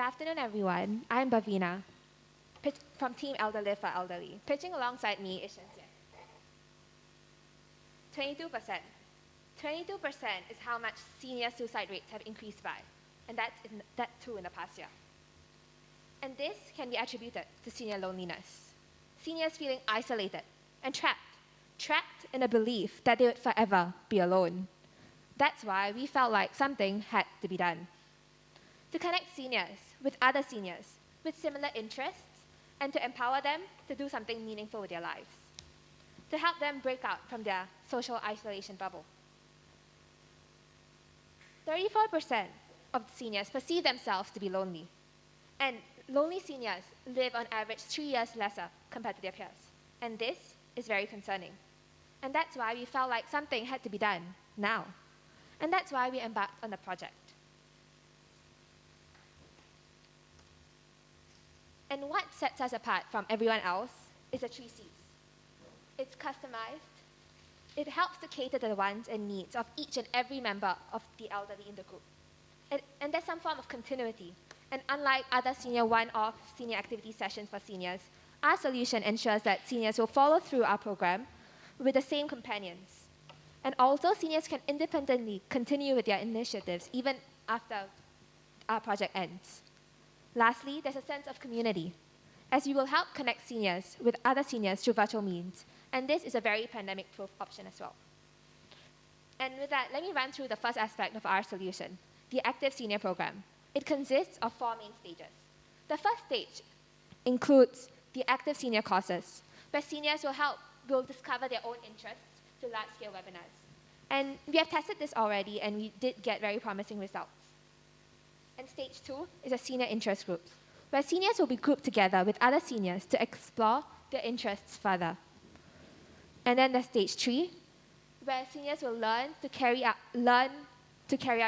afternoon, everyone. I'm Bhavina from Team ElderLive for Elderly. Pitching alongside me is Shenxian. 22%. 22% is how much senior suicide rates have increased by, and that too in the past year. And this can be attributed to senior loneliness. Seniors feeling isolated and trapped in a belief that they would forever be alone. That's why we felt like something had to be done. To connect seniors with other seniors with similar interests and to empower them to do something meaningful with their lives. To help them break out from their social isolation bubble. 34% of seniors perceive themselves to be lonely. And lonely seniors live on average 3 years lesser compared to their peers. And this is very concerning. And that's why we felt like something had to be done now. And that's why we embarked on the project. And what sets us apart from everyone else is the 3 C's. It's customized. It helps to cater to the wants and needs of each and every member of the elderly in the group. And there's some form of continuity. And unlike other one-off senior activity sessions for seniors, our solution ensures that seniors will follow through our program with the same companions. And also, seniors can independently continue with their initiatives even after our project ends. Lastly, there's a sense of community, as we will help connect seniors with other seniors through virtual means. And this is a very pandemic-proof option as well. And with that, let me run through the first aspect of our solution, the Active Senior Program. It consists of 4 main stages. The first stage includes the Active Senior courses, where seniors will discover their own interests through large-scale webinars. And we have tested this already, and we did get very promising results. And stage 2 is a senior interest group, where seniors will be grouped together with other seniors to explore their interests further. And then there's stage 3, where seniors will learn to carry out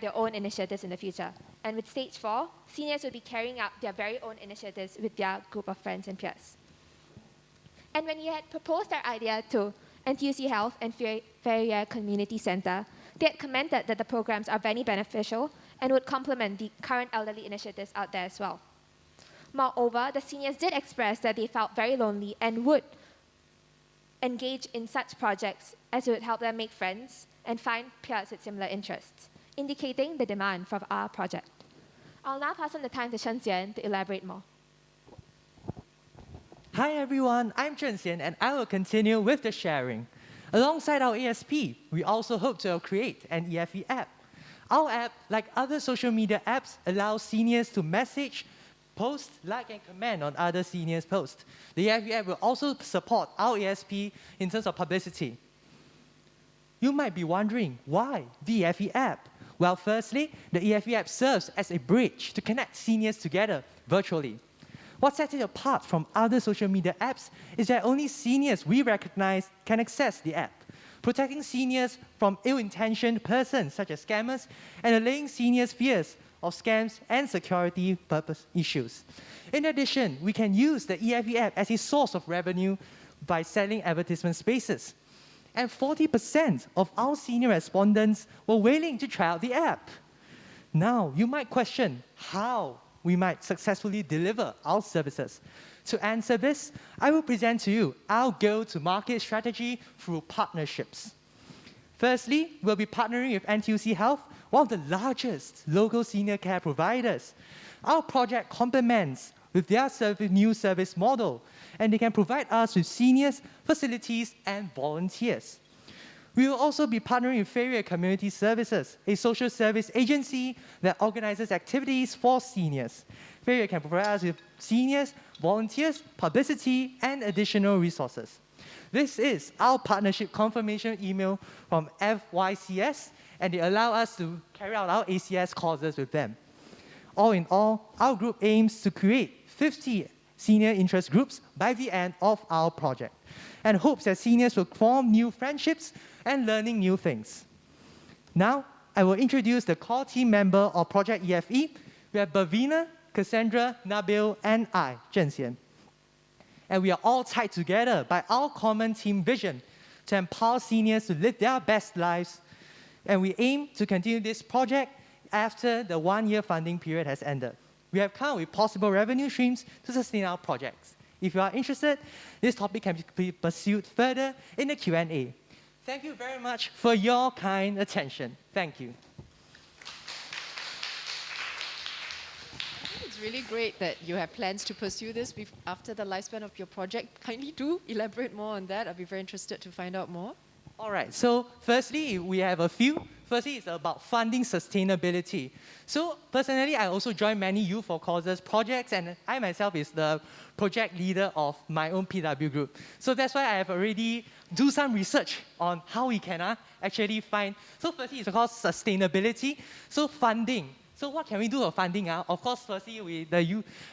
their own initiatives in the future. And with stage 4, seniors will be carrying out their very own initiatives with their group of friends and peers. And when we had proposed our idea to NTUC Health and Vfe Community Center, they had commented that the programs are very beneficial and would complement the current elderly initiatives out there as well. Moreover, the seniors did express that they felt very lonely and would engage in such projects as it would help them make friends and find peers with similar interests, indicating the demand for our project. I'll now pass on the time to Shenxian to elaborate more. Hi everyone, I'm Zhenxian and I will continue with the sharing. Alongside our ASP, we also hope to create an Vfe app. Our app, like other social media apps, allows seniors to message, post, like, and comment on other seniors' posts. The Vfe app will also support our ASP in terms of publicity. You might be wondering, why the Vfe app? Well, firstly, the Vfe app serves as a bridge to connect seniors together virtually. What sets it apart from other social media apps is that only seniors we recognize can access the app, protecting seniors from ill-intentioned persons such as scammers and allaying seniors' fears of scams and security purpose issues. In addition, we can use the Vfe app as a source of revenue by selling advertisement spaces. And 40% of our senior respondents were willing to try out the app. Now, you might question how we might successfully deliver our services. To answer this, I will present to you our go-to-market strategy through partnerships. Firstly, we'll be partnering with NTUC Health, one of the largest local senior care providers. Our project complements with their new service model, and they can provide us with seniors, facilities, and volunteers. We will also be partnering with Vfe Community Services, a social service agency that organizes activities for seniors. Vfe can provide us with seniors, volunteers, publicity, and additional resources. This is our partnership confirmation email from FYCS, and they allow us to carry out our ACS courses with them. All in all, our group aims to create 50 senior interest groups by the end of our project, and hopes that seniors will form new friendships and learning new things. Now, I will introduce the core team member of Project EFE. We have Bhavina, Cassandra, Nabil, and I, Zhenxian. And we are all tied together by our common team vision to empower seniors to live their best lives. And we aim to continue this project after the one-year funding period has ended. We have come up with possible revenue streams to sustain our projects. If you are interested, this topic can be pursued further in the Q&A. Thank you very much for your kind attention. Thank you. It's really great that you have plans to pursue this after the lifespan of your project. Kindly do elaborate more on that. I'd be very interested to find out more. All right, so firstly, we have a few. Firstly, it's about funding sustainability. So personally, I also joined many youth for causes projects, and I myself is the project leader of my own PW group. So that's why I have already do some research on how we can actually find. So firstly, it's called sustainability. So funding. So what can we do for funding? Of course, firstly,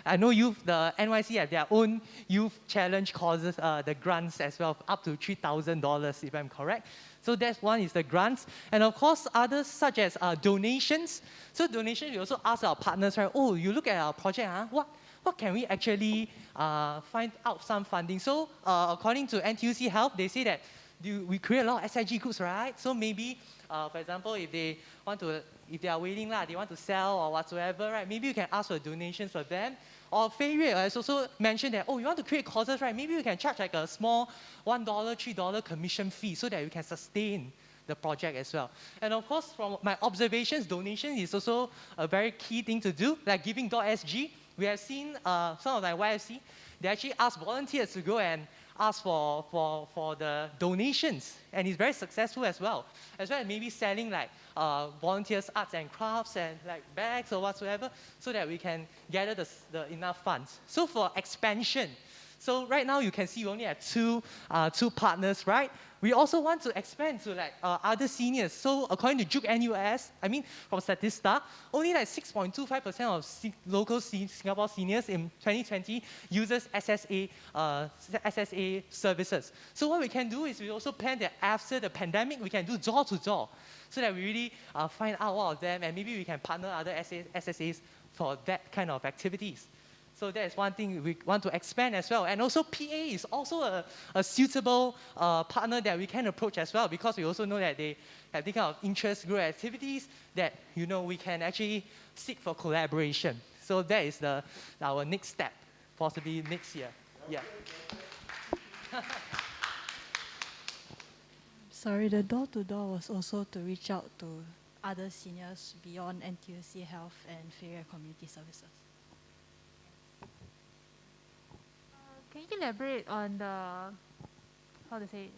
I know youth, the NYC have their own youth challenge causes, the grants as well, up to $3,000 if I'm correct. So that's one is the grants. And of course, others such as donations. So donations, we also ask our partners, right, oh, you look at our project, what can we actually find out some funding? So according to NTUC Health, they say that we create a lot of SIG groups, right? So maybe, for example, if they are waiting, they want to sell or whatsoever, right? Maybe you can ask for donations for them. Or Vfe App has also mentioned that, oh, you want to create causes, right? Maybe you can charge like a small $1, $3 commission fee so that you can sustain the project as well. And of course, from my observations, donation is also a very key thing to do, like giving.sg. We have seen some of my YFC, they actually ask volunteers to go and ask for the donations, and it's very successful as well as maybe selling like volunteers arts and crafts and like bags or whatsoever, so that we can gather the enough funds. So for expansion, so right now you can see we only have two partners, right? We also want to expand to like other seniors. So according to Juke NUS, from Statista, only like 6.25% of local Singapore seniors in 2020 uses SSA services. So what we can do is we also plan that after the pandemic, we can do door to door, so that we really find out all of them, and maybe we can partner other SSAs for that kind of activities. So that is one thing we want to expand as well. And also PA is also a suitable partner that we can approach as well, because we also know that they have the kind of interest group activities that we can actually seek for collaboration. So that is our next step, possibly next year. Yeah. Sorry, the door-to-door was also to reach out to other seniors beyond NTUC Health and Vfe App Community Services. Can you elaborate on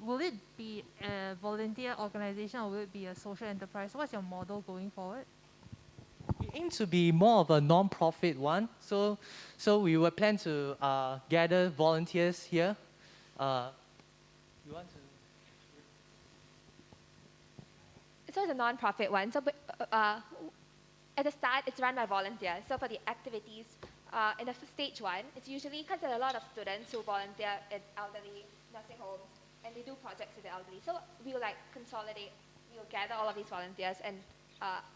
will it be a volunteer organization or will it be a social enterprise? What's your model going forward? We aim to be more of a non-profit one. So we will plan to gather volunteers here. You want to? So it's a non-profit one. So at the start, it's run by volunteers. So for the activities, in the stage one, it's usually because there are a lot of students who volunteer in elderly nursing homes, and they do projects with the elderly. So we'll consolidate, we'll gather all of these volunteers and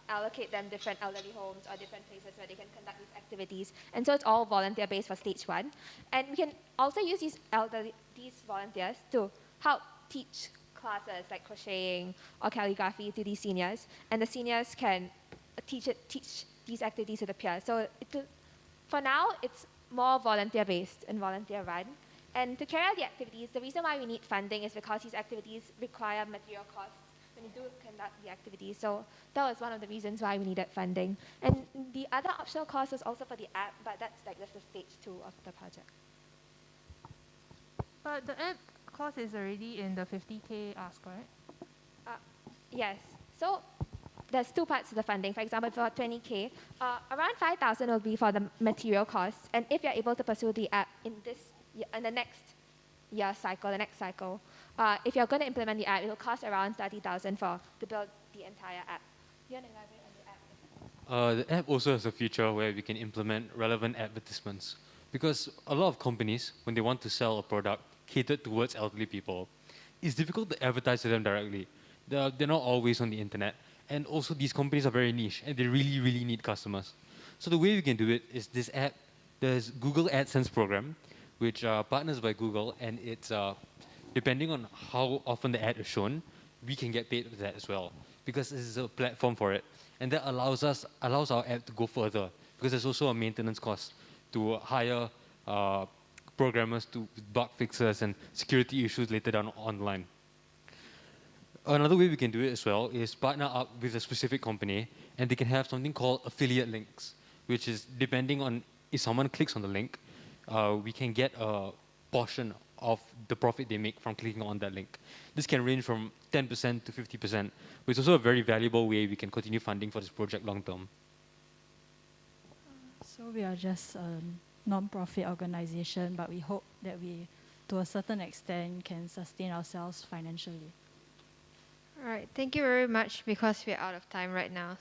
allocate them different elderly homes or different places where they can conduct these activities. And so it's all volunteer-based for stage one. And we can also use these volunteers to help teach classes like crocheting or calligraphy to these seniors. And the seniors can teach these activities to the peers. So for now, it's more volunteer-based and volunteer-run. And to carry out the activities, the reason why we need funding is because these activities require material costs when you do conduct the activities. So that was one of the reasons why we needed funding. And the other optional cost was also for the app, but that's the stage 2 of the project. But the app cost is already in the 50K ask, right? Yes. So there's two parts to the funding. For example, for 20K, around 5,000 will be for the material costs. And if you're able to pursue the app in the next cycle, if you're going to implement the app, it will cost around 30,000 to build the entire app. You want to elaborate on the app? The app also has a feature where we can implement relevant advertisements. Because a lot of companies, when they want to sell a product catered towards elderly people, it's difficult to advertise to them directly. They're not always on the internet. And also these companies are very niche and they really, really need customers. So the way we can do it is this app. There's Google Adsense program, which partners by Google, and it's depending on how often the ad is shown, we can get paid with that as well. because this is a platform for it. And that allows our app to go further, because there's also a maintenance cost to hire programmers to bug fixes and security issues later down online. Another way we can do it as well is partner up with a specific company, and they can have something called affiliate links, which is depending on if someone clicks on the link, we can get a portion of the profit they make from clicking on that link. This can range from 10% to 50%, which is also a very valuable way we can continue funding for this project long term. So we are just a non-profit organization, but we hope that we, to a certain extent, can sustain ourselves financially. All right, thank you very much because we're out of time right now.